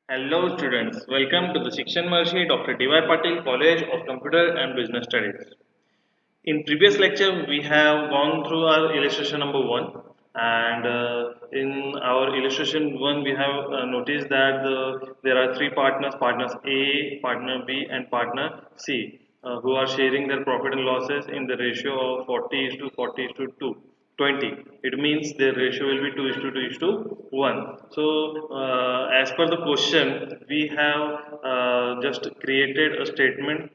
Hello students, welcome to the Shikshan Maharishi Dr. D.Y. Patil College of Computer and Business Studies. In previous lecture, we have gone through our illustration number 1 and in our illustration 1, we have noticed that there are three partners A, partner B and partner C who are sharing their profit and losses in the ratio of 40 is to 40 is to 2. 20. It means their ratio will be 2 is to 2 is to 1. So, as per the question, we have just created a statement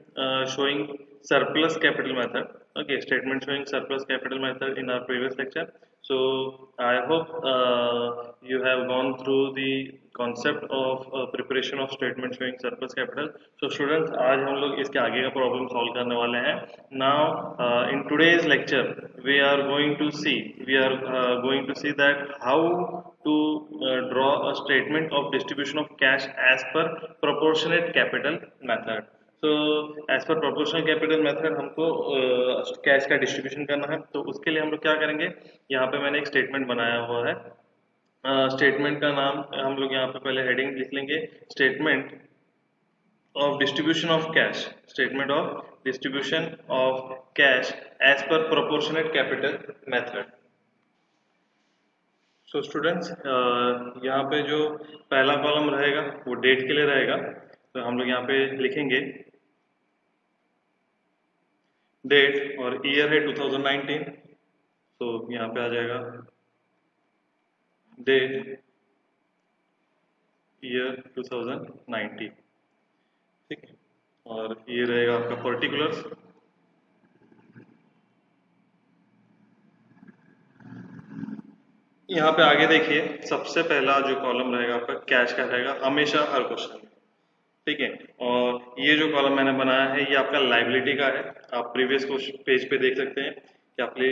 showing surplus capital method. Okay, statement showing surplus capital method in our previous lecture. So, I hope you have gone through the concept of preparation of statement showing surplus capital. So, students, आज हम लोग इसके आगे का problem solve करने वाले हैं. Now, in today's lecture, we are going to see that how to draw a statement of distribution of cash as per proportionate capital method. So as per proportional capital method हमको cash का distribution करना है. तो उसके लिए हम लोग क्या करेंगे, यहाँ पे मैंने एक स्टेटमेंट बनाया हुआ है. स्टेटमेंट का नाम हम लोग यहाँ पे पहले हेडिंग लिख लेंगे, statement of distribution of cash, statement of distribution of cash as per proportionate capital method. So students, यहाँ पे जो पहला कॉलम रहेगा वो डेट के लिए रहेगा. तो हम लोग यहाँ पे लिखेंगे डेट और ईयर है 2019. तो यहाँ पे आ जाएगा डेट ईयर 2019. ठीक है, और ये रहेगा आपका पर्टिकुलर्स. यहाँ पे आगे देखिए, सबसे पहला जो कॉलम रहेगा आपका कैश का रहेगा हमेशा हर क्वेश्चन में. ठीक है, और ये जो कॉलम मैंने बनाया है ये आपका लाइबिलिटी का है. आप प्रीवियस पेज पे देख सकते हैं कि आपकी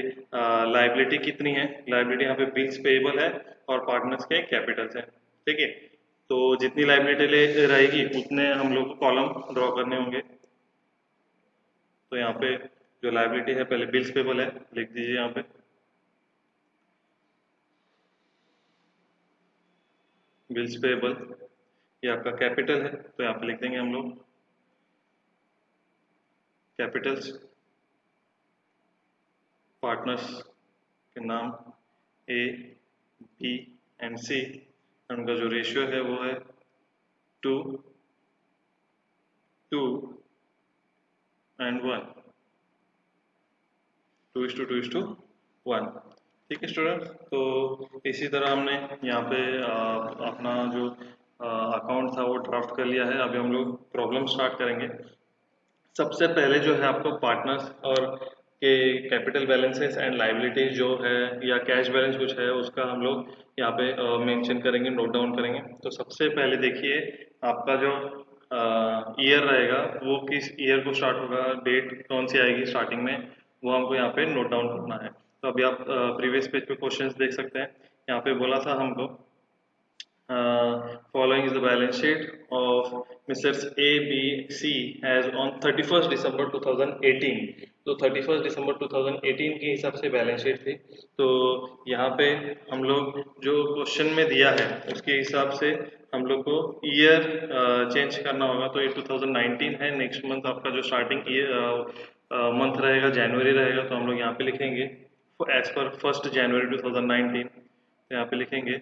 लाइबिलिटी कितनी है. लाइबिलिटी यहाँ पे बिल्स पेएबल है और पार्टनर्स के कैपिटल्स है. ठीक है, तो जितनी लाइबिलिटी रहेगी उतने हम लोग को कॉलम ड्रॉ करने होंगे. तो यहाँ पे जो लाइबिलिटी है पहले बिल्स पेएबल है, लिख दीजिए यहाँ पे बिल्स पेएबल. ये आपका कैपिटल है तो यहाँ पे लिख देंगे हम लोग कैपिटल्स. पार्टनर्स के नाम ए, बी एंड सी. उनका जो रेशियो है वो है 2, 2 एंड 1. 2:2:1. ठीक है स्टूडेंट, तो इसी तरह हमने यहाँ पे अपना जो अकाउंट था वो ड्राफ्ट कर लिया है. अभी हम लोग प्रॉब्लम स्टार्ट करेंगे. सबसे पहले जो है आपको पार्टनर्स और के कैपिटल बैलेंसेस एंड लाइबिलिटीज जो है या कैश बैलेंस कुछ है उसका हम लोग यहाँ पे मेंशन करेंगे, नोट डाउन करेंगे. तो सबसे पहले देखिए आपका जो ईयर रहेगा वो किस ईयर को स्टार्ट होगा, डेट कौन सी आएगी स्टार्टिंग में, वो हमको यहाँ पे नोट डाउन करना है. तो अभी आप प्रीवियस पेज पे क्वेश्चंस देख सकते हैं. यहाँ पे बोला था हमको following is the balance sheet of Messrs. A, B, C as on 31st December 2018. तो 31st December 2018 के हिसाब से बैलेंस शीट थी. तो यहाँ पे हम लोग जो क्वेश्चन में दिया है उसके हिसाब से हम लोग को ईयर चेंज करना होगा. तो ये 2019 है. नेक्स्ट मंथ आपका जो स्टार्टिंग ईयर मंथ रहेगा जनवरी रहेगा. तो हम लोग यहाँ पे लिखेंगे एज पर 1 जनवरी 2019. तो यहाँ पे लिखेंगे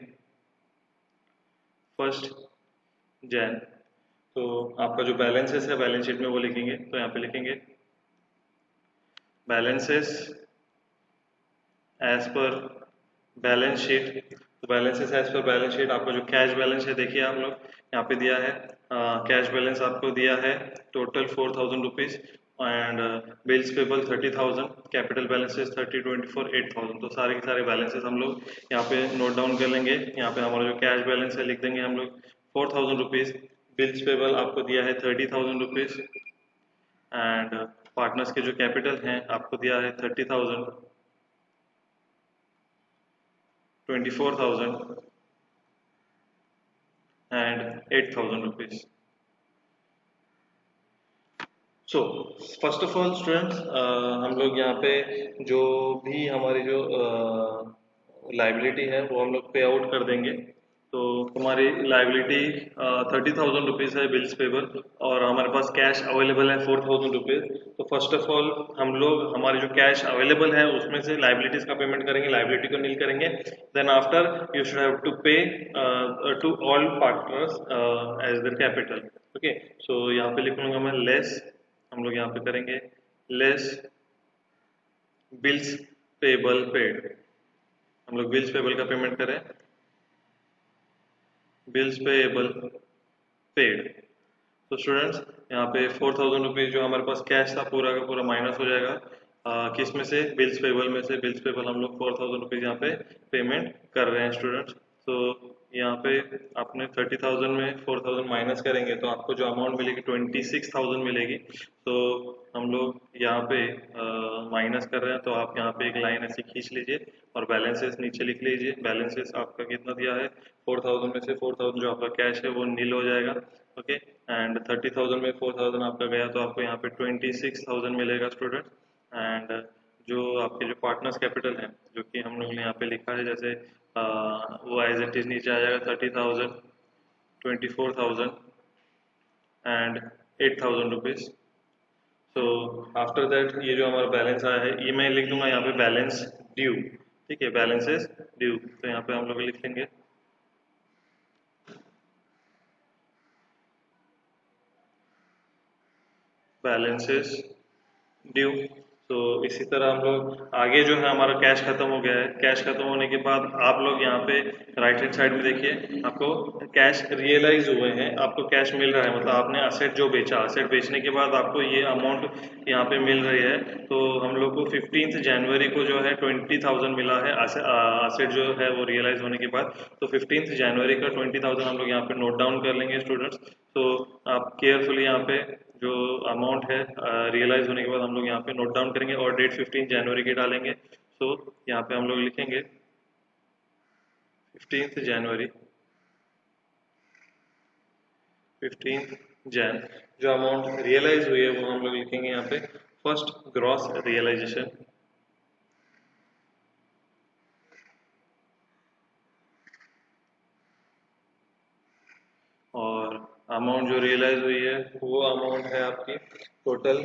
1 जैन. तो आपका जो बैलेंसेस है बैलेंस शीट में वो लिखेंगे. तो यहाँ पे लिखेंगे balances as per balance sheet. तो balances as per balance sheet आपका जो कैश बैलेंस है देखिए आप लोग यहाँ पे दिया है. कैश बैलेंस आपको दिया है total 4,000 rupees and bills payable 30,000, capital balances 30, 24, 8,000. तो सारे के सारे बैलेंसेस हम लोग यहाँ पे नोट डाउन कर लेंगे. यहाँ पे हमारा जो कैश बैलेंस है लिख देंगे हम लोग 4,000 रुपीज़. बिल्स पेबल आपको दिया है 30,000 रुपीज़ एंड पार्टनर्स के जो कैपिटल हैं आपको दिया है 30,000, 24,000 and 8,000 rupees. So first of all students, हम लोग यहाँ पे जो भी हमारी जो लाइबिलिटी है वो हम लोग पे आउट कर देंगे. तो हमारी लाइबिलिटी 30,000 रुपीज़ है बिल्स पेबल, और हमारे पास कैश अवेलेबल है 4,000 रुपीज़। तो फर्स्ट ऑफ ऑल हम लोग हमारी जो कैश अवेलेबल है उसमें से लाइबिलिटीज़ का पेमेंट करेंगे, लाइबिलिटी को नील करेंगे। Then after you should have to pay to all partners as their capital. Okay, so यहाँ पे लिख लूँगा मैं लेस, हम लोग यहाँ पे करेंगे लेस बिल्स पेबल पेड। हम लोग बिल्स पेबल का पेमेंट करें, बिल्स पेएबल पेड। तो स्टूडेंट्स यहाँ पे 4,000 रुपीज़ जो हमारे पास कैश था पूरा का पूरा माइनस हो जाएगा। किस में से? बिल्स पेबल में से। बिल्स पेबल हम लोग 4,000 रुपीज़ यहाँ पे पेमेंट कर रहे हैं स्टूडेंट्स। तो यहाँ पे आपने 30,000 में 4,000 माइनस करेंगे तो आपको जो अमाउंट मिलेगी 26,000 मिलेगी। तो हम लोग यहाँ पे माइनस कर रहे हैं, तो आप यहाँ पे एक लाइन ऐसी खींच लीजिए और बैलेंसेस नीचे लिख लीजिए। बैलेंसेस आपका कितना दिया है? 4,000 में से 4,000 जो आपका कैश है वो नील हो जाएगा। ओके, एंड 30,000 में 4,000 आपका गया तो आपको यहाँ पे 26,000 मिलेगा स्टूडेंट। एंड जो आपके जो पार्टनर्स कैपिटल है जो कि हम लोग ने यहाँ पे लिखा है, जैसे वो एज इट इज नीचे आ जाएगा 30,000, 24,000 एंड 8,000 रुपीज़। तो आफ्टर दैट ये जो हमारा बैलेंस आया है ये मैं लिख दूंगा यहाँ पे बैलेंस ड्यू। ठीक है, बैलेंसेस ड्यू, तो यहाँ पे हम लोग लिख लेंगे बैलेंसेस ड्यू। तो इसी तरह हम लोग आगे जो है हमारा कैश खत्म हो गया है। कैश खत्म होने के बाद आप लोग यहाँ पे राइट हैंड साइड में देखिए, आपको कैश रियलाइज हुए हैं, आपको कैश मिल रहा है, मतलब आपने असेट जो बेचा, असेट बेचने के बाद आपको ये अमाउंट यहाँ पे मिल रही है। तो हम लोग को 15 जनवरी को जो है 20,000 मिला है असेट जो है वो रियलाइज होने के बाद। तो 15 जनवरी का 20,000 हम लोग यहाँ पे नोट डाउन कर लेंगे स्टूडेंट्स। तो आप केयरफुली यहाँ पे जो अमाउंट है रियलाइज होने के बाद हम लोग यहाँ पे नोट डाउन करेंगे और डेट 15 जनवरी की डालेंगे। सो यहाँ पे हम लोग लिखेंगे 15 जनवरी, 15 जैन जो अमाउंट रियलाइज हुई है वो हम लोग लिखेंगे यहाँ पे फर्स्ट ग्रॉस रियलाइजेशन। और अमाउंट जो रियलाइज हुई है वो अमाउंट है आपकी टोटल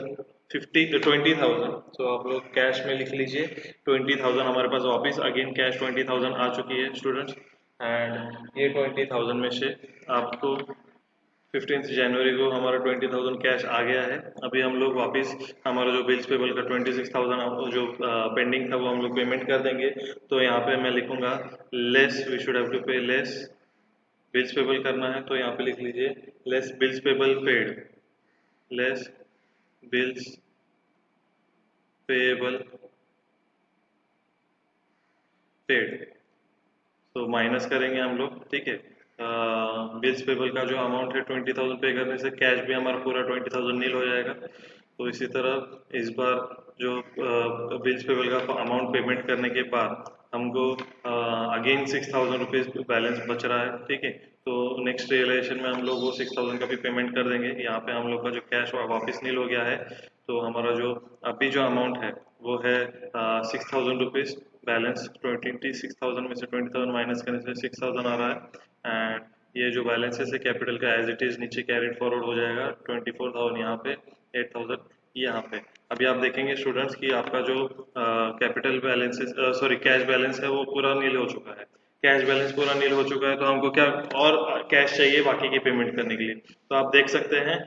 20,000। तो आप लोग कैश में लिख लीजिए 20,000 हमारे पास वापस अगेन कैश 20,000 आ चुकी है स्टूडेंट्स। एंड ये 20,000 में से आपको 15 जनवरी को हमारा 20,000 कैश आ गया है। अभी हम लोग वापस हमारा जो बिल्स पेबल का 26,000 जो पेंडिंग था वो हम लोग पेमेंट कर देंगे। तो यहाँ पे मैं लिखूंगा less, we should have to pay less bills payable करना है, तो यहाँ पे लिख लीजिए less bills payable paid, less bills payable paid. तो माइनस करेंगे हम लोग, ठीक है। बिल्स पेबल का जो अमाउंट है 20,000 पे करने से कैश भी हमारा पूरा 20,000 नील हो जाएगा। तो इसी तरह इस बार जो बिल्स पेबल का अमाउंट पेमेंट करने के बाद हमको अगेन 6,000 रुपीज़ बैलेंस बच रहा है, ठीक है। तो नेक्स्ट रियलाइजेशन में हम लोग वो 6,000 का भी पेमेंट कर देंगे। यहाँ पे हम लोग का जो कैश वापस नील हो गया है। तो हमारा जो अभी जो अमाउंट है वो है 6,000 रुपीज़ बैलेंस। 26,000 में से 20,000 माइनस करने से 6,000 आ रहा है। एंड ये जो बैलेंसेस है कैपिटल का एज इट इज नीचे कैरिड फॉरवर्ड हो जाएगा, 24,000 यहाँ पे, 8,000 यहाँ पे। अभी आप देखेंगे स्टूडेंट्स कि आपका जो capital balances sorry cash balance है वो पूरा नील हो चुका है। कैश बैलेंस पूरा नील हो चुका है तो हमको क्या और कैश चाहिए बाकी की पेमेंट करने के लिए। तो आप देख सकते हैं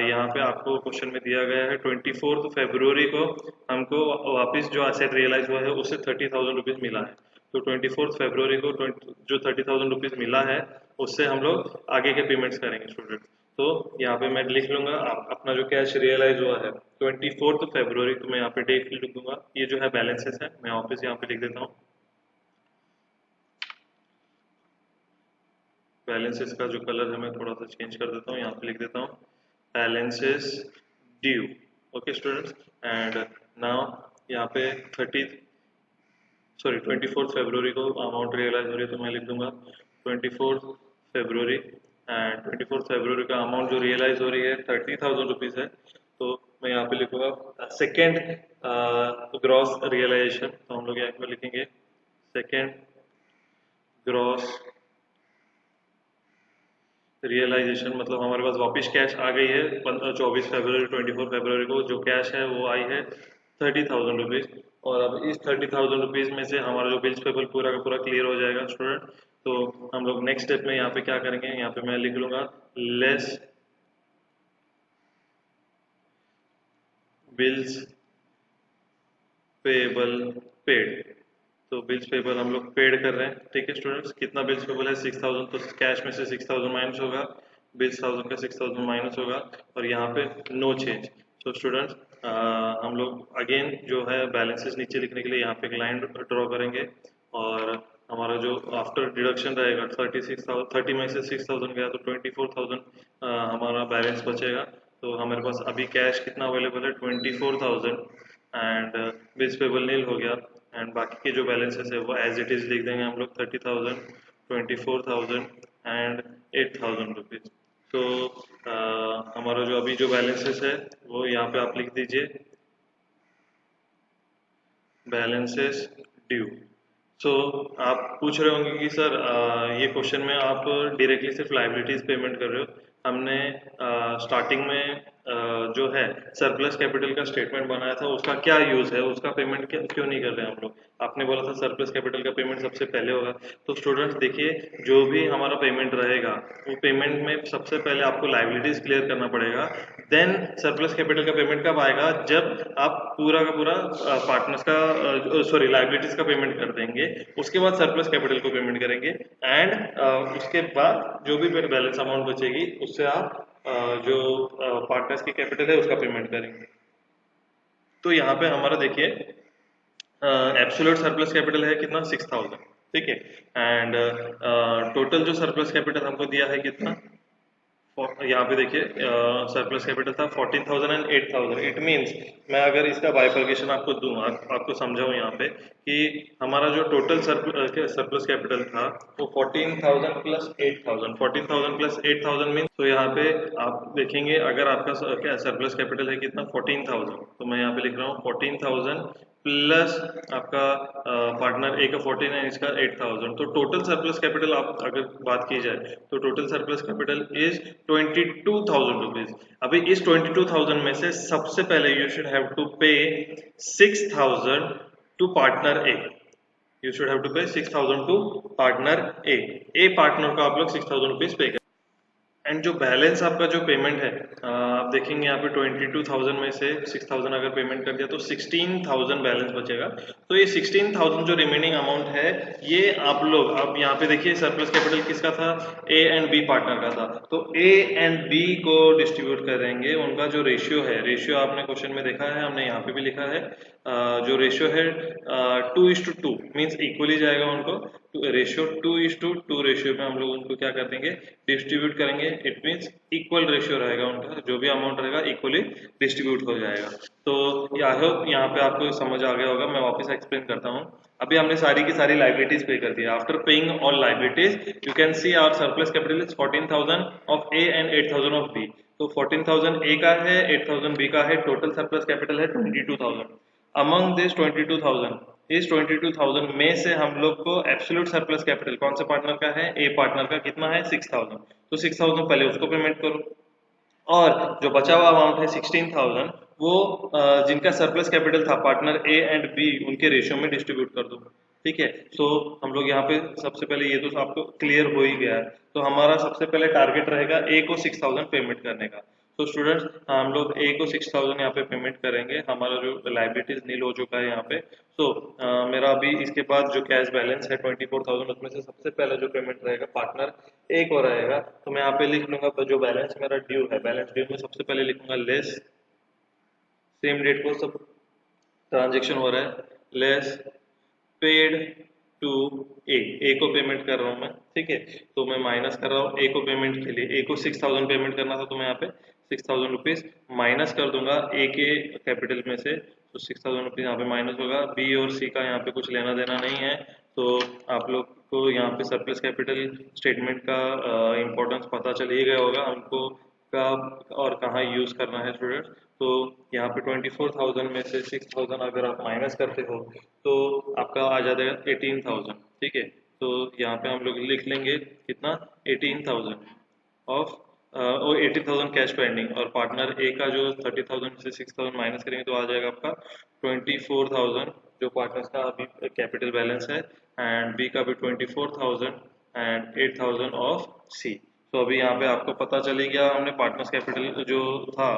यहाँ पे आपको क्वेश्चन में दिया गया है 24 फरवरी को हमको वापस जो असेट रियलाइज हुआ है उससे 30,000 रुपीज़ मिला है। तो 24 फरवरी को जो 30,000 रुपीज़ मिला है उससे हम लोग आगे के पेमेंट्स करेंगे स्टूडेंट। तो यहाँ पे मैं लिख लूंगा अपना जो कैश रियलाइज हुआ है 24 फरवरी, तो मैं यहाँ पे डेट लिख दूंगा। ये जो है बैलेंसेस है, मैं वापस यहाँ पे लिख देता हूँ। बैलेंसेस का जो कलर है मैं थोड़ा सा चेंज कर देता हूँ, यहाँ पे लिख देता हूँ balances due. Okay students, and now यहाँ पे 24 फरवरी को अमाउंट रियलाइज हो रही है तो मैं लिख दूंगा 24 फरवरी। एंड 24 फरवरी का अमाउंट जो रियलाइज हो रही है 30,000 रुपीज़ है। तो मैं यहाँ पे लिखूंगा सेकेंड ग्रॉस रियलाइजेशन। तो हम लोग यहाँ पे लिखेंगे सेकेंड ग्रॉस रियलाइजेशन मतलब हमारे पास वापस कैश आ गई है 24 फरवरी 24 फरवरी को जो कैश है वो आई है 30,000 रुपीज़। और अब इस 30,000 रुपीज़ में से हमारा जो बिल्स पेबल पूरा का पूरा क्लियर हो जाएगा स्टूडेंट। तो हम लोग नेक्स्ट स्टेप में यहाँ पे क्या करेंगे, यहाँ पे मैं लिख लूँगा लेस बिल्स पेबल पेड। तो बिल्स पेबल हम लोग पेड कर रहे हैं, ठीक है स्टूडेंट्स। कितना बिल्स पेबल है 6,000, तो कैश में से 6,000 माइनस होगा, बिल्स 1,000 का 6,000 माइनस होगा, और यहाँ पे नो चेंज। तो स्टूडेंट्स हम लोग अगेन जो है बैलेंसेस नीचे लिखने के लिए यहाँ पे एक लाइन ड्रॉ करेंगे, और हमारा जो आफ्टर डिडक्शन रहेगा 36,000, 30 में से 6,000 गया तो 24,000 हमारा बैलेंस बचेगा। तो हमारे पास अभी कैश कितना अवेलेबल है 24,000, एंड बिल्स पेबल नील हो गया, एंड बाकी के जो बैलेंसेस है वो एज इट इज लिख देंगे हम लोग 30,000, 24,000 एंड 8,000 रुपीज़। तो हमारा जो अभी जो बैलेंसेस है वो यहाँ पे आप लिख दीजिए बैलेंसेस ड्यू। सो आप पूछ रहे होंगे कि सर ये क्वेश्चन में आप डायरेक्टली सिर्फ लाइबिलिटीज पेमेंट कर रहे हो। हमने स्टार्टिंग में जो है सरप्लस कैपिटल का स्टेटमेंट बनाया था, उसका क्या यूज है, उसका पेमेंट क्यों नहीं कर रहे हैं हम लोग। आपने बोला था सरप्लस कैपिटल का पेमेंट सबसे पहले होगा। तो स्टूडेंट्स देखिए, जो भी हमारा पेमेंट रहेगा वो पेमेंट में सबसे पहले आपको लाइबिलिटीज क्लियर करना पड़ेगा। देन सरप्लस कैपिटल का पेमेंट कब आएगा, जब आप पूरा का पूरा पार्टनर्स का सॉरी लाइबिलिटीज का पेमेंट कर देंगे, उसके बाद सरप्लस कैपिटल को पेमेंट करेंगे, एंड उसके बाद जो भी बैलेंस अमाउंट बचेगी उससे आप जो पार्टनर्स की कैपिटल है उसका पेमेंट करेंगे। तो यहाँ पे हमारा देखिए एब्सोल्यूट सरप्लस कैपिटल है कितना 6,000, ठीक है, एंड टोटल जो सरप्लस कैपिटल हमको दिया है कितना, यहाँ पे देखिए सरप्लस कैपिटल था 14,000 एंड 8,000। इट मीन्स मैं अगर इसका बाइफर्केशन आपको दूँ, आपको समझाऊँ यहाँ पे कि हमारा जो टोटल सरप्लस कैपिटल था वो 14,000 प्लस 8,000, 14,000 प्लस 8,000 मीन्स, तो यहाँ पे आप देखेंगे अगर आपका क्या सरप्लस कैपिटल है कितना 14,000, तो मैं यहाँ पे लिख रहा हूँ 14,000 प्लस आपका पार्टनर ए का 14 है, इसका 8,000। तो टोटल सरप्लस कैपिटल आप अगर बात की जाए तो total surplus capital is 22,000 rupees. अभी इस 22,000 में से सबसे पहले you should have to pay 6,000 to partner A. You should have to pay 6,000 to partner A partner को आप लोग 6,000 रुपीज पे। एंड जो बैलेंस आपका जो पेमेंट है आप देखेंगे यहाँ पे 22,000 में से 6,000 अगर पेमेंट कर दिया तो 16,000 बैलेंस बचेगा। तो ये 16,000 जो रिमेनिंग अमाउंट है ये आप लोग अब यहाँ पे देखिए सरप्लस कैपिटल किसका था, ए एंड बी पार्टनर का था। तो ए एंड बी को डिस्ट्रीब्यूट करेंगे, उनका जो रेशियो है, रेशियो आपने क्वेश्चन में देखा है, हमने यहाँ पे भी लिखा है, जो रेशियो है 2:2 मीन्स इक्वली जाएगा उनको। रेशियो 2:2 रेशियो में हम लोग उनको क्या कर देंगे, डिस्ट्रीब्यूट करेंगे। इट मीन्स इक्वल रेशियो रहेगा उनका, जो भी अमाउंट रहेगा इक्वली डिस्ट्रीब्यूट हो जाएगा। तो आई होप यहाँ पे आपको समझ आ गया होगा। मैं वापस एक्सप्लेन करता हूँ। अभी हमने सारी की सारी लाइबिलिटीज पे कर दी। After paying all liabilities you can see our surplus capital is 14,000 of A and 8,000 of B. तो 14,000 ए का है, 8,000 बी का है, टोटल सरप्लस कैपिटल है 22,000। अमंग दिस 22,000, इस 22,000 में से हम लोग को एब्सोल्यूट सरप्लस कैपिटल कौन से पार्टनर का है, ए पार्टनर का कितना है 6,000। तो 6,000 पहले उसको पेमेंट करो, और जो बचा हुआ अमाउंट है 16,000 वो जिनका सरप्लस कैपिटल था पार्टनर ए एंड बी उनके रेशियो में डिस्ट्रीब्यूट कर दो, ठीक है। सो हम लोग यहाँ पे सबसे पहले ये तो आपको क्लियर हो ही गया है। तो हमारा सबसे पहले टारगेट रहेगा ए को 6,000 पेमेंट करने का। तो स्टूडेंट्स हम लोग ए को 6,000 यहाँ पे पेमेंट करेंगे। हमारा जो लाइबिलिटीज नील हो चुका है यहाँ पे। तो मेरा अभी इसके बाद जो कैश बैलेंस है 24,000, उसमें से सबसे पहले जो पेमेंट रहेगा पार्टनर ए को रहेगा। तो मैं यहाँ पे लिख लूंगा, तो जो बैलेंस मेरा ड्यू है, बैलेंस ड्यू में सबसे पहले लिखूंगा लेस, सेम डेट को सब ट्रांजेक्शन हो रहा है, लेस पेड टू ए को पेमेंट कर रहा हूँ मैं, ठीक है। तो मैं माइनस कर रहा हूँ ए को पेमेंट के लिए, ए को 6,000 पेमेंट करना था, तो मैं यहाँ पे 6,000 रुपीज माइनस कर दूंगा ए के कैपिटल में से। तो 6,000 रुपीज यहाँ पे माइनस होगा। बी और सी का यहाँ पे कुछ लेना देना नहीं है। तो आप लोग को यहाँ पे सरप्लस कैपिटल स्टेटमेंट का इम्पोर्टेंस पता चल ही गया होगा हमको कब और कहाँ यूज करना है स्टूडेंट। तो यहाँ पे 24,000 में से 6,000 अगर आप माइनस करते हो तो आपका आ जाएगा 18,000, ठीक है। तो यहाँ पे हम लोग लिख लेंगे कितना 18,000। ऑफ और 18,000 कैश पेंडिंग, और पार्टनर ए का जो 30,000 से 6,000 माइनस करेंगे तो आ जाएगा आपका 24,000 जो पार्टनर्स का अभी कैपिटल बैलेंस है, एंड बी का भी 24,000 एंड 8,000 ऑफ सी। तो अभी यहाँ पे आपको पता चले गया हमने पार्टनर्स कैपिटल जो था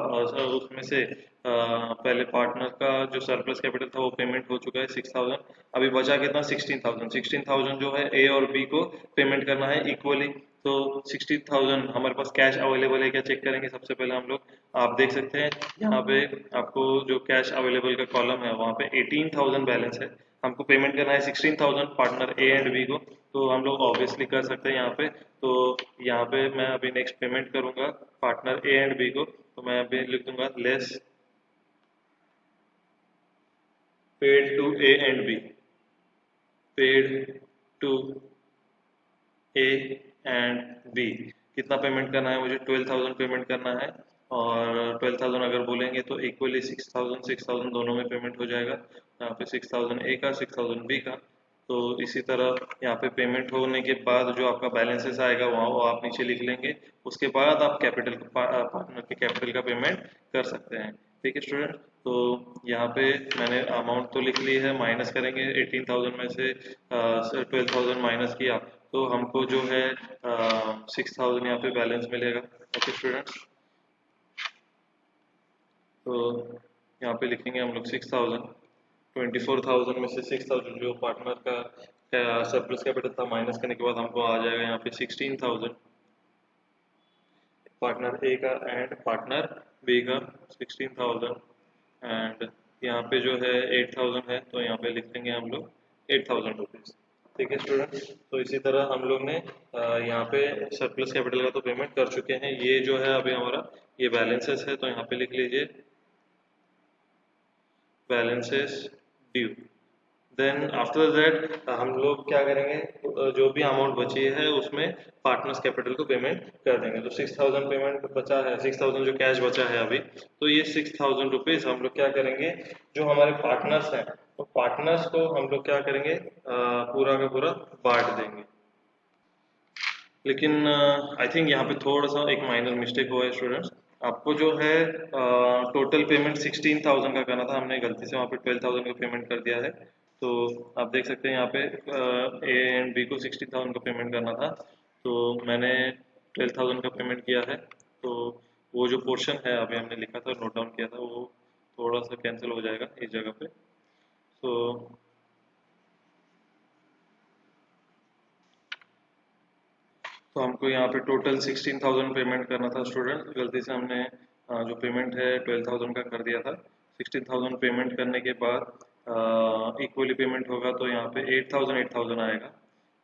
उसमें से पहले पार्टनर का जो सरप्लस कैपिटल था वो पेमेंट हो चुका है 6,000। अभी बचा कितना 16,000। 16,000 जो है ए और बी को पेमेंट करना है इक्वली। तो 16,000 हमारे पास कैश अवेलेबल है क्या चेक करेंगे सबसे पहले हम लोग। आप देख सकते हैं यहाँ पे आपको जो कैश अवेलेबल का कॉलम है वहाँ पे 18,000 बैलेंस है। हमको पेमेंट करना है 16,000 पार्टनर ए एंड बी को, तो हम लोग ऑब्वियसली कर सकते हैं यहाँ पे। तो यहाँ पे मैं अभी नेक्स्ट पेमेंट करूंगा पार्टनर ए एंड बी को, तो मैं अभी लिख दूंगा less paid to A and B, paid to A and B. कितना पेमेंट करना है मुझे 12,000 पेमेंट करना है, और 12,000 अगर बोलेंगे तो इक्वली 6,000 6,000 दोनों में पेमेंट हो जाएगा। यहाँ पे 6,000 ए का 6,000 बी का। तो इसी तरह यहाँ पे पेमेंट होने के बाद जो आपका बैलेंसेस आएगा वहाँ वो आप नीचे लिख लेंगे। उसके बाद आप कैपिटल पार्टनर के कैपिटल का पेमेंट कर सकते हैं। ठीक है स्टूडेंट, तो यहाँ पे मैंने अमाउंट तो लिख ली है, माइनस करेंगे 18,000 में से 12,000 माइनस किया तो हमको जो है 6,000 यहाँ पे बैलेंस मिलेगा। ओके स्टूडेंट्स, तो यहाँ पे लिखेंगे हम लोग 6,000। 24,000 में से 6,000 जो पार्टनर का सरप्लस कैपिटल था माइनस करने के बाद हमको आ जाएगा यहाँ पे 16,000 पार्टनर ए का एंड पार्टनर बी का 16,000, एंड यहाँ पे जो है 8,000 है तो यहाँ पे लिख देंगे हम लोग 8,000 रुपीज़। ठीक है स्टूडेंट, तो इसी तरह हम लोग ने यहाँ पे सरप्लस कैपिटल का तो पेमेंट कर चुके हैं। ये जो है अभी हमारा ये बैलेंसेस है, तो यहाँ पे लिख लीजिए balances due. Then after that हम लोग क्या करेंगे, जो भी अमाउंट बची है उसमें पार्टनर्स कैपिटल को पेमेंट कर देंगे। तो 6,000 पेमेंट बचा है, 6,000 जो कैश बचा है अभी, तो ये 6,000 रुपीज हम लोग क्या करेंगे, जो हमारे पार्टनर्स हैं तो पार्टनर्स को हम लोग क्या करेंगे पूरा का पूरा बांट देंगे। लेकिन आई थिंक यहाँ पे थोड़ा सा एक माइनर मिस्टेक हुआ है स्टूडेंट्स। आपको जो है टोटल पेमेंट 16,000 का करना था, हमने गलती से वहाँ पे 12,000 का पेमेंट कर दिया है। तो आप देख सकते हैं यहाँ पे ए एंड बी को 16,000 का पेमेंट करना था, तो मैंने 12,000 का पेमेंट किया है। तो वो जो पोर्शन है अभी हमने लिखा था नोट डाउन किया था वो थोड़ा सा कैंसिल हो जाएगा इस जगह पे। तो हमको यहाँ पे टोटल 16,000 पेमेंट करना था स्टूडेंट, गलती से हमने जो पेमेंट है 12,000 का कर दिया था। 16,000 पेमेंट करने के बाद इक्वली पेमेंट होगा तो यहाँ पे 8,000 8,000 आएगा।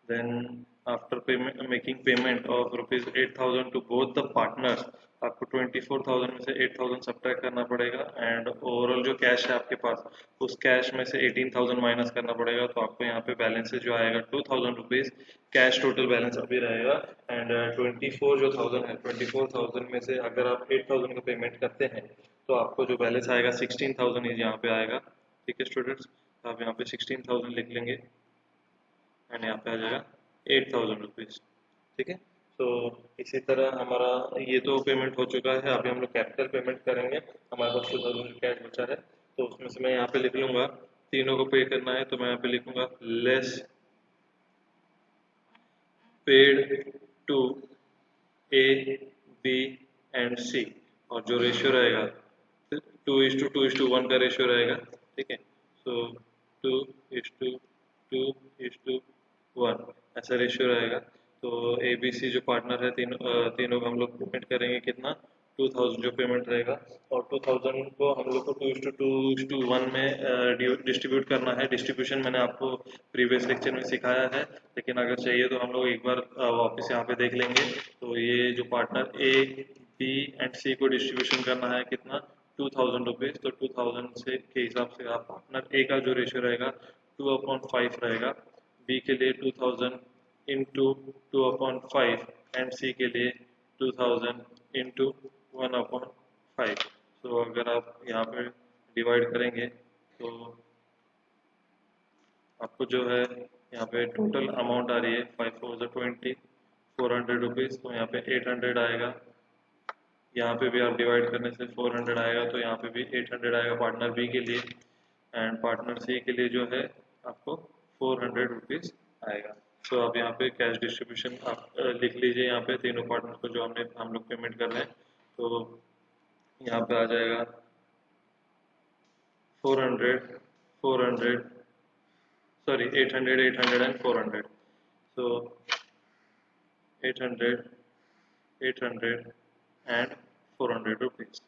Then after payment making payment of rupees 8,000 to both the partners, आपको 24,000 में से 8,000 सब्ट्रैक्ट करना पड़ेगा, एंड ओवरऑल जो कैश है आपके पास उस कैश में से 18,000 माइनस करना पड़ेगा। तो आपको यहाँ पे बैलेंस जो आएगा 2,000 रुपीज कैश टोटल बैलेंस अभी रहेगा। एंड 24 जो 1000 है 24,000 में से अगर आप 8,000 का पेमेंट करते हैं तो आपको जो बैलेंस आएगा 16,000 ही यहाँ पे आएगा। ठीक है स्टूडेंट्स, आप यहाँ पे 16,000 लिख लेंगे एंड यहाँ पे आ जाएगा 8,000 रुपीज़। ठीक है, तो इसी तरह हमारा ये तो पेमेंट हो चुका है। अभी हम लोग कैपिटल पेमेंट करेंगे। हमारे पास 2,000 कैश बचा है, तो उसमें से मैं यहाँ पे लिख लूँगा तीनों को पे करना है, तो मैं यहाँ पे लिखूँगा less paid to A B and C, और जो रेशियो रहेगा 2:2:1 का रेशियो रहेगा। ठीक है, सो 2:2:1 ऐसा रेशियो रहेगा। तो ए बी सी जो पार्टनर है तीनों को हम लोग पेमेंट करेंगे कितना 2,000 जो पेमेंट रहेगा, और 2,000 को हम लोग को 2:2:1 में डिस्ट्रीब्यूट करना है। डिस्ट्रीब्यूशन मैंने आपको प्रीवियस लेक्चर में सिखाया है, लेकिन अगर चाहिए तो हम लोग एक बार वापस यहाँ पे देख लेंगे। तो ये जो पार्टनर ए बी एंड सी को डिस्ट्रीब्यूशन करना है कितना 2,000 रुपीज़। तो 2,000 से के हिसाब से आप पार्टनर ए का जो रेशियो रहेगा 2/5 रहेगा, बी के लिए 2,000 इंटू 2/5 एंड सी के लिए 2,000 इंटू 1/5। तो अगर आप यहाँ पे डिवाइड करेंगे तो आपको जो है यहाँ पे टोटल अमाउंट आ रही है 5 4 20, 400 रुपीज़, तो यहाँ पे 800 आएगा। यहाँ पे भी आप डिवाइड करने से 400 आएगा, तो यहाँ पे भी 800 आएगा पार्टनर बी के लिए, एंड पार्टनर सी के लिए जो है आपको 400 रुपीज़ आएगा। सो अब यहाँ पे कैश डिस्ट्रीब्यूशन आप लिख लीजिए, यहाँ पे तीनों पार्टनर को जो हम लोग पेमेंट कर रहे हैं। तो यहाँ पे आ जाएगा 400, 400, sorry 800, 800 and 400। So 800, 800 and 400 rupees.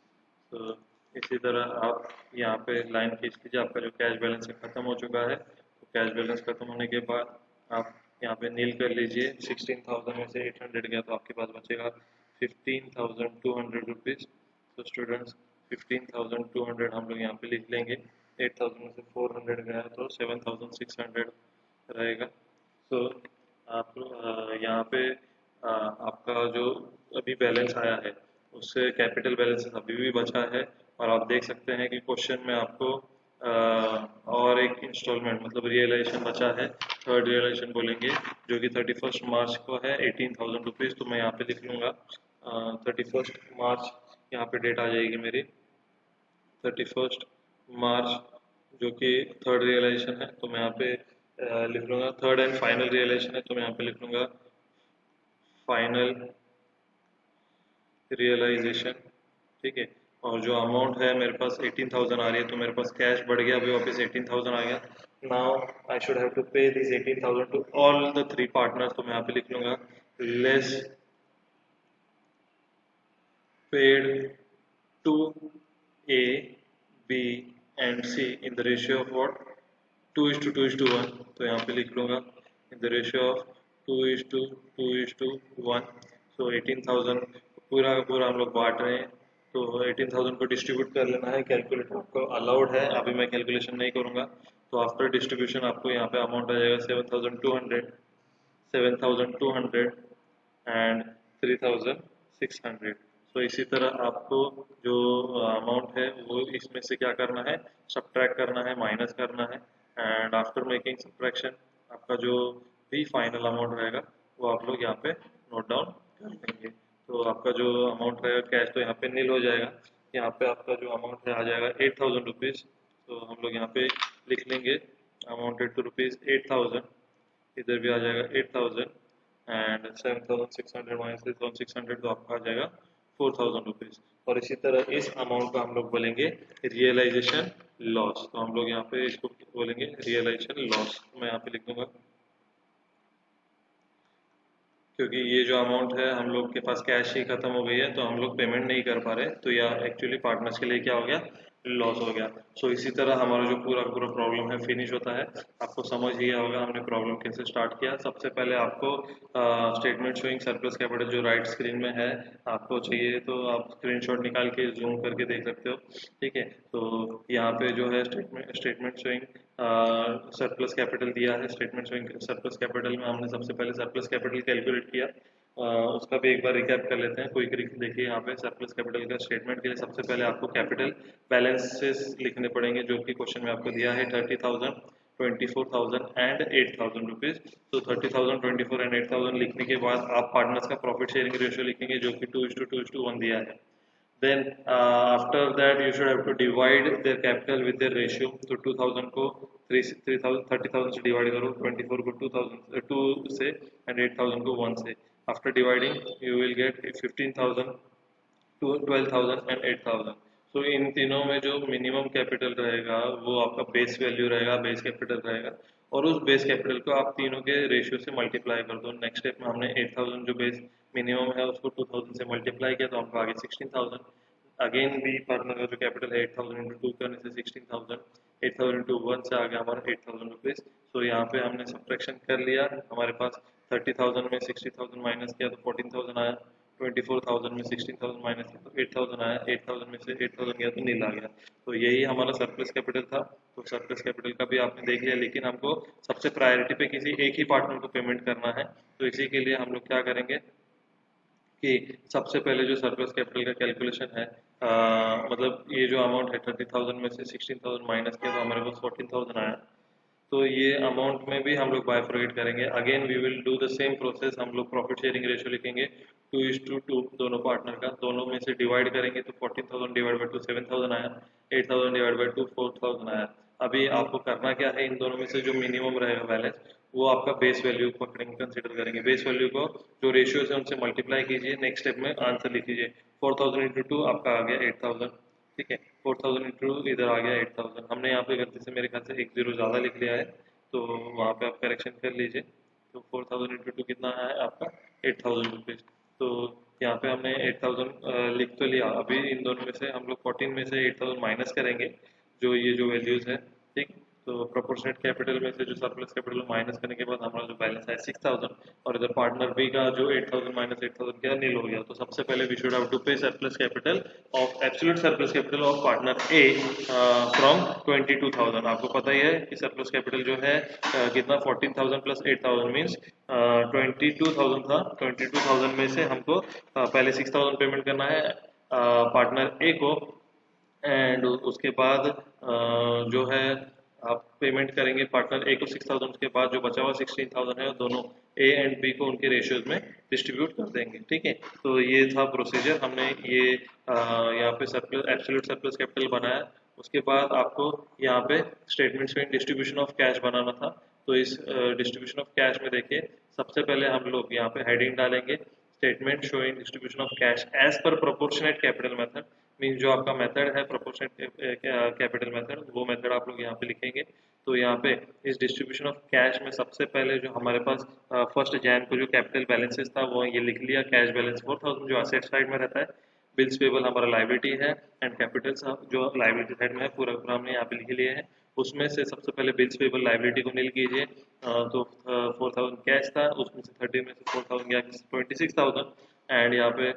तो इसी तरह आप यहाँ पे लाइन खींच लीजिए। आपका जो कैश बैलेंस है ख़त्म हो चुका है। तो कैश बैलेंस ख़त्म होने के बाद आप यहाँ पे नील कर लीजिए। 16,000 में से 800 गया तो आपके पास बचेगा 15,200 रुपीज़। तो स्टूडेंट्स 15,200 हम लोग यहाँ पे लिख लेंगे। 8,000 में से 400 गया तो 7,600 रहेगा। तो आप यहाँ पे आपका जो अभी बैलेंस आया है उससे कैपिटल बैलेंस अभी भी बचा है। और आप देख सकते हैं कि क्वेश्चन में आपको और एक इंस्टॉलमेंट मतलब रियलाइजेशन बचा है, थर्ड रियलाइजेशन बोलेंगे, जो कि 31 मार्च को है 18,000 रुपीज़। तो मैं यहाँ पे लिख लूँगा 31 मार्च, यहाँ पे डेट आ जाएगी मेरी 31 मार्च, जो कि थर्ड रियलाइजेशन है। तो मैं यहाँ पे लिख लूँगा थर्ड एंड फाइनल रियलाइजेशन है, तो मैं यहाँ पे लिख लूँगा फाइनल रियलाइजेशन। ठीक है। और जो अमाउंट है मेरे पास 18,000 आ रही है, तो मेरे पास कैश बढ़ गया, अभी वापस 18,000 आ गया। Now I should have to pay this 18,000 to all the three partners. तो मैं यहाँ पे लिख लूँगा less paid to A, B and C in the ratio of what? 2:1। तो यहाँ पे लिख लूँगा in the ratio of 2:1। सो 18,000 पूरा का पूरा हम लोग बांट रहे हैं। तो 18,000 को डिस्ट्रीब्यूट कर लेना है। कैलकुलेटर आपको अलाउड है, अभी मैं कैलकुलेशन नहीं करूँगा। तो आफ्टर डिस्ट्रीब्यूशन आपको यहाँ पे अमाउंट आ जाएगा 7,200, 7,200 एंड 3,600। सो इसी तरह आपको जो अमाउंट है वो इसमें से क्या करना है, सब्ट्रैक्ट करना है, माइनस करना है। एंड आफ्टर मेकिंग सब्ट्रैक्शन आपका जो भी फाइनल अमाउंट रहेगा वो आप लोग यहाँ पे नोट डाउन कर लेंगे। तो आपका जो अमाउंट रहेगा कैश तो यहाँ पे नील हो जाएगा। यहाँ पे आपका जो अमाउंट है आ जाएगा 8,000 रुपीज़। तो हम लोग यहाँ पे लिख लेंगे अमाउंटेड टू रुपीज़ 8,000। इधर भी आ जाएगा 8,000 एंड 7,600 माइनस 3,600, तो आपका आ जाएगा 4,000 रुपीज़। और इसी तरह इस अमाउंट को हम लोग बोलेंगे रियलाइजेशन लॉस। तो हम लोग यहाँ पे इसको बोलेंगे रियलाइजेशन लॉस। मैं यहाँ पे लिख दूंगा, क्योंकि ये जो अमाउंट है हम लोग के पास कैश ही खत्म हो गई है, तो हम लोग पेमेंट नहीं कर पा रहे। तो यह एक्चुअली पार्टनर्स के लिए क्या हो गया, लॉस हो गया। सो इसी तरह हमारा जो पूरा पूरा प्रॉब्लम है फिनिश होता है। आपको समझ ही गया होगा हमने प्रॉब्लम कैसे स्टार्ट किया। सबसे पहले आपको स्टेटमेंट शोइंग सरप्लस कैपिटल जो राइट स्क्रीन में है, आपको चाहिए तो आप स्क्रीनशॉट निकाल के जूम करके देख सकते हो। ठीक है। तो यहाँ पे जो है स्टेटमेंट शोइंग सरप्लस कैपिटल दिया है। स्टेटमेंट शोइंग सरप्लस कैपिटल में हमने सबसे पहले सरप्लस कैपिटल कैलकुलेट किया। उसका भी एक बार रिकैप कर लेते हैं। क्विक देखिए यहाँ पे सरप्लस कैपिटल का स्टेटमेंट के लिए सबसे पहले आपको कैपिटल बैलेंसेस लिखने पड़ेंगे, जो कि क्वेश्चन में आपको दिया है 30,000, 24,000 एंड 8,000 रुपीज़। तो 30,000, 24 एंड 8,000 लिखने के बाद आप पार्टनर्स का प्रॉफिट शेयरिंग रेशियो लिखेंगे, जो कि 2:2:1 दिया है। Then after that you should have to divide their capital with their ratio। तो 2,000 को 30,000 से डिवाइड करो, 24 को 2,000 2 से एंड 8,000 को 1 से। After dividing you will get 15,000, 12,000 and 8,000। सो इन तीनों में जो मिनिमम कैपिटल रहेगा वो आपका बेस वैल्यू रहेगा, बेस कैपिटल रहेगा। और उस बेस कैपिटल को आप तीनों के रेशियो से मल्टीप्लाई कर दो। नेक्स्ट स्टेप में हमने 8,000 जो बेस मिनिमम है उसको 2,000 से मल्टीप्लाई किया, तो हमको आगे 16,000। अगेन भी पार्टनर का जो कैपिटल है 8,000 इंटू 2 करने से 16,000, 8,000 इंटू 1 से आ गया हमारा 8,000 रुपीज़। सो यहाँ पे हमने सब्ट्रैक्शन कर लिया। हमारे पास 30,000 में 60,000 माइनस किया तो 14,000 आया। 24,000 में 16,000 माइनस किया तो 8,000 आया। 8,000 में से 8,000 गया तो नील आ गया। तो यही हमारा सरप्लस कैपिटल था। तो सरप्लस कैपिटल का भी आपने देख लिया, लेकिन हमको सबसे प्रायोरिटी पे किसी एक ही पार्टनर को पेमेंट करना है। तो इसी के लिए हम लोग क्या करेंगे कि सबसे पहले जो सरप्लस कैपिटल का कैलकुलेशन है, मतलब ये जो अमाउंट है 30,000 में से 16,000 माइनस किया तो हमारे पास 14,000 आया। तो ये अमाउंट में भी हम लोग बाइफरकेट करेंगे। Again we will do the same process, हम लोग प्रॉफिट शेयरिंग रेशियो लिखेंगे 2:2 दोनों पार्टनर का, दोनों में से डिवाइड करेंगे तो 14,000 डिवाइड बाई 2 7,000 आया, 8,000 डिवाइड बाई 2 4,000 आया। अभी आपको करना क्या है, इन दोनों में से जो मिनिमम रहेगा बैलेंस वो आपका बेस वैल्यू पकड़ेंगे, कंसिडर करेंगे। बेस वैल्यू को जो रेशियोज है उनसे मल्टीप्लाई कीजिए, नेक्स्ट स्टेप में आंसर लिख लीजिए। 4,000 इंटू 2 आपका आ गया 8,000, ठीक है। 4,000 इंटू इधर आ गया 8,000। हमने यहाँ पे गलती से मेरे ख्याल से एक जीरो ज़्यादा लिख लिया है, तो वहाँ पे आप करेक्शन कर लीजिए। तो 4,000 इंटू 2 कितना है आपका 8,000 रुपीज़। तो यहाँ पे हमने 8,000 लिख तो लिया। अभी इन दोनों में से हम लोग 14 में से 8,000 माइनस करेंगे, जो ये जो वैल्यूज़ है, ठीक। तो प्रोपोर्शनेट कैपिटल में से जो सरप्लस कैपिटल माइनस करने के बाद हमारा जो बैलेंस है 6,000, और इधर पार्टनर बी का जो 8,000 माइनस 8,000 क्या नील हो गया। तो सबसे पहले वी शुड हैव टू पे surplus capital of absolute surplus capital of partner A from 22,000। आपको पता ही है कि सरप्लस कैपिटल जो है कितना 14,000 प्लस 8,000 मीन्स 22,000 था। 22,000 में से हमको पहले 6,000 पेमेंट करना है पार्टनर ए को, एंड उसके बाद जो है आप पेमेंट करेंगे पार्टनर ए को 6,000। उसके बाद जो बचा हुआ 16,000 है, दोनों ए एंड बी को उनके रेशियोज में डिस्ट्रीब्यूट कर देंगे, ठीक है। तो ये था प्रोसीजर, हमने ये यहाँ पे सरप्लस एब्सोल्यूट सरप्लस कैपिटल बनाया। उसके बाद आपको यहाँ पे स्टेटमेंट्स में डिस्ट्रीब्यूशन ऑफ कैश बनाना था। तो इस डिस्ट्रीब्यूशन ऑफ कैश में देखिए, सबसे पहले हम लोग यहाँ पे हेडिंग डालेंगे statement showing distribution of cash as per proportionate capital method. Mean जो आपका मेथड है प्रोपोर्शनेट कैपिटल मेथड, वो मेथड आप लोग यहाँ पे लिखेंगे। तो यहाँ पे इस डिस्ट्रीब्यूशन ऑफ कैश में सबसे पहले जो हमारे पास फर्स्ट जैन को जो कैपिटल बैलेंसेस था वो ये लिख लिया। कैश बैलेंस 4,000 जो असेट साइड में रहता है, बिल्स पेबल हमारा लाइबिलिटी है, एंड कैपिटल जो लाइबिलिटी साइड में है पूरा पूरा हमने यहाँ पे लिख लिए है। उसमें से सबसे पहले बिल्स पेबल लाइबिलिटी को नील कीजिए। तो 4,000 कैश था, उसमें से 30 में से 4,000 गया 26,000, एंड यहाँ पे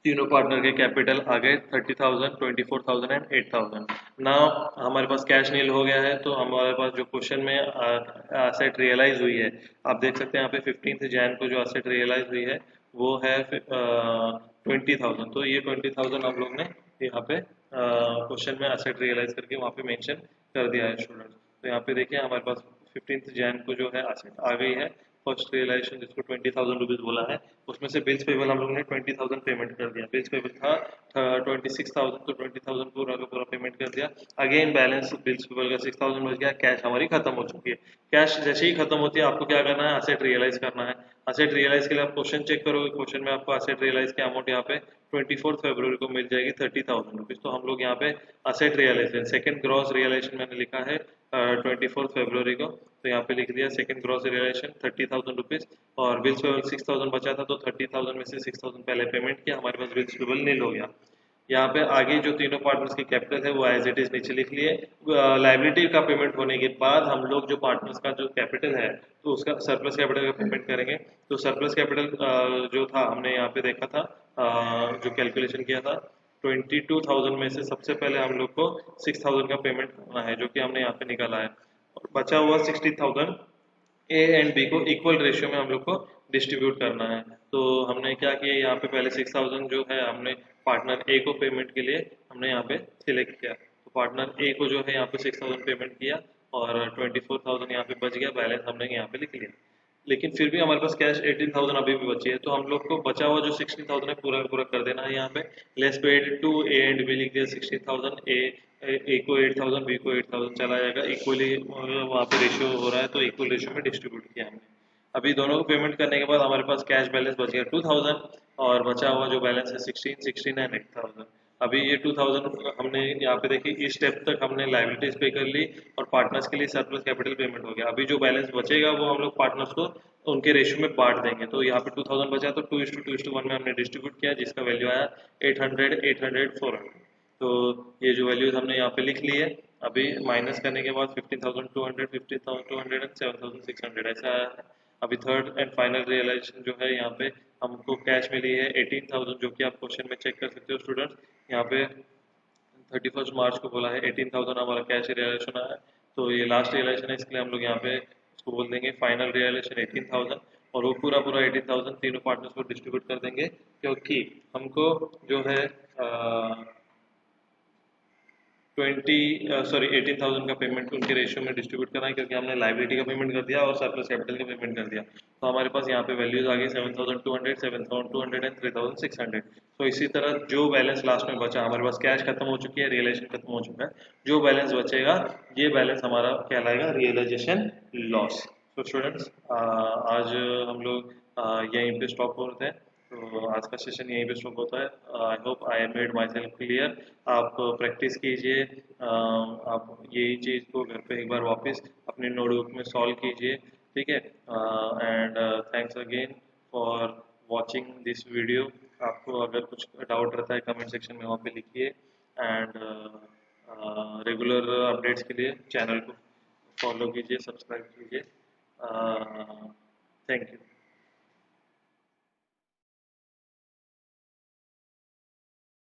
तीनों पार्टनर के कैपिटल आ गए 30,000, 24,000 एंड 8,000। नाउ हमारे पास कैश नील हो गया है, तो हमारे पास जो क्वेश्चन में असेट रियलाइज हुई है, आप देख सकते हैं यहाँ पे 15 जैन को जो असेट रियलाइज हुई है वो है 20,000। तो ये 20,000 हम लोग ने यहाँ पे क्वेश्चन में असेट रियलाइज करके वहाँ पे मेंशन कर दिया है स्टूडेंट्स। तो यहाँ पे देखिए हमारे पास 15 जैन को जो है असेट आ गई है। फर्स्ट रियलाइजेशन जिसको 20,000 रुपीज बोला है, उसमें से बिल्स पेबल हम लोग ने 20,000 पेमेंट कर दिया। बिल्स पेबल था 26,000, तो 20,000 पूरा का पूरा पेमेंट कर दिया। अगेन बैलेंस बिल्स पेबल का 6,000 बच गया। कैश हमारी खत्म हो चुकी है। कैश जैसे ही खत्म होती है आपको क्या करना है, असेट रियलाइज करना है। असेट रियलाइज के लिए आप क्वेश्चन चेक करोगे, क्वेश्चन में आपको असेट रियलाइज की अमाउंट यहाँ पे 24 फरवरी को मिल जाएगी 30,000 रुपीज। तो हम लोग यहाँ पे asset realisation second gross realisation मैंने लिखा है 24 फरवरी को, तो यहाँ पे लिख दिया सेकंड ग्रॉस रियलाइजेशन 30,000 रुपीज। और बिल्स पेबल 6,000 बचा था, तो 30,000 में से 6,000 पहले पेमेंट किया, हमारे पास बिल्स पेबल नील हो गया। यहाँ पे आगे जो तीनों पार्टनर्स की कैपिटल है वो एज इट इज नीचे लिख लिए। लाइबिलिटी का पेमेंट होने के बाद हम लोग जो पार्टनर्स का जो कैपिटल है, तो उसका सरप्लस कैपिटल का पेमेंट करेंगे। तो सरप्लस कैपिटल जो था हमने यहाँ पे देखा था, जो कैलकुलेशन किया था 22,000 में से सबसे पहले हम लोग को 6,000 का पेमेंट करना है, जो कि हमने यहाँ पे निकाला है। और बचा हुआ 60,000 ए एंड बी को इक्वल रेशियो में हम लोग को डिस्ट्रीब्यूट करना है। तो हमने क्या किया, यहाँ पे पहले 6,000 जो है हमने पार्टनर ए को पेमेंट के लिए हमने यहाँ पे सिलेक्ट किया। तो पार्टनर ए को जो है यहाँ पे 6,000 पेमेंट किया, और 24,000 यहाँ पे बच गया, बैलेंस हमने यहाँ पे लिख लिया। लेकिन फिर भी हमारे पास कैश 18,000 अभी भी बची है, तो हम लोग को बचा हुआ जो 16,000 है पूरा पूरा कर देना है। यहाँ पे less paid to A and B लिख दिया 16,000, ए को 8,000, बी को 8,000 चला जाएगा इक्वली, वहाँ पे रेशियो हो रहा है तो इक्वल रेशियो में डिस्ट्रीब्यूट किया हमने। अभी दोनों को पेमेंट करने के बाद हमारे पास कैश बैलेंस बच गया 2,000, और बचा हुआ जो बैलेंस है 16 एंड 8,000। अभी ये 2,000 हमने यहाँ पे देखिए इस स्टेप तक हमने लाइबिलिटीज पे कर ली, और पार्टनर्स के लिए सरप्लस कैपिटल पेमेंट हो गया। अभी जो बैलेंस बचेगा वो हम लोग पार्टनर्स को उनके रेशियो में बांट देंगे। तो यहाँ पे 2,000 बचा, तो 2:2:1 में हमने डिस्ट्रीब्यूट किया, जिसका वैल्यू आया 800, 800, 400। तो ये जो वैल्यूज हमने यहाँ पे लिख ली है। अभी माइनस करने के बाद 15,200, 15,200 एंड 7,600 ऐसा आया है। अभी थर्ड एंड फाइनल रियलाइजेशन जो है यहाँ पे हमको कैश मिली है 18,000, जो कि आप क्वेश्चन में चेक कर सकते हो स्टूडेंट्स। यहाँ पे 31 मार्च को बोला है 18,000 हमारा कैश रियलाइजेशन आया है। तो ये लास्ट रियलाइजेशन है, इसलिए हम लोग यहाँ पे उसको बोल देंगे फाइनल रियलाइजेशन 18,000, और वो पूरा पूरा 18,000 तीनों पार्टनर्स को डिस्ट्रीब्यूट कर देंगे, क्योंकि हमको जो है 18,000 का पेमेंट उनके रेशियो में डिस्ट्रीब्यूट करना है, क्योंकि हमने लाइबिलिटी का पेमेंट कर दिया और सरप्लस कैपिटल का पेमेंट कर दिया। तो हमारे पास यहाँ पे वैल्यूज आ गई 7,200, 7,200 एंड 3,600। तो इसी तरह जो बैलेंस लास्ट में बचा, हमारे पास कैश खत्म हो चुकी है, रियलाइजेशन खत्म हो चुका है, जो बैलेंस बचेगा ये बैलेंस हमारा कहलाएगा रियलाइजेशन लॉस। तो स्टूडेंट्स आज हम लोग यहीं पे स्टॉप होते हैं। तो आज का सेशन यहीं पे स्टॉप होता है। I hope I made my self clear. आप प्रैक्टिस कीजिए, आप यही चीज़ को घर पे एक बार वापस अपने नोटबुक में सॉल्व कीजिए, ठीक है। And thanks again for watching this video. आपको अगर कुछ डाउट रहता है कमेंट सेक्शन में वहाँ पे लिखिए। एंड रेगुलर अपडेट्स के लिए चैनल को फॉलो कीजिए, सब्सक्राइब कीजिए। Thank you.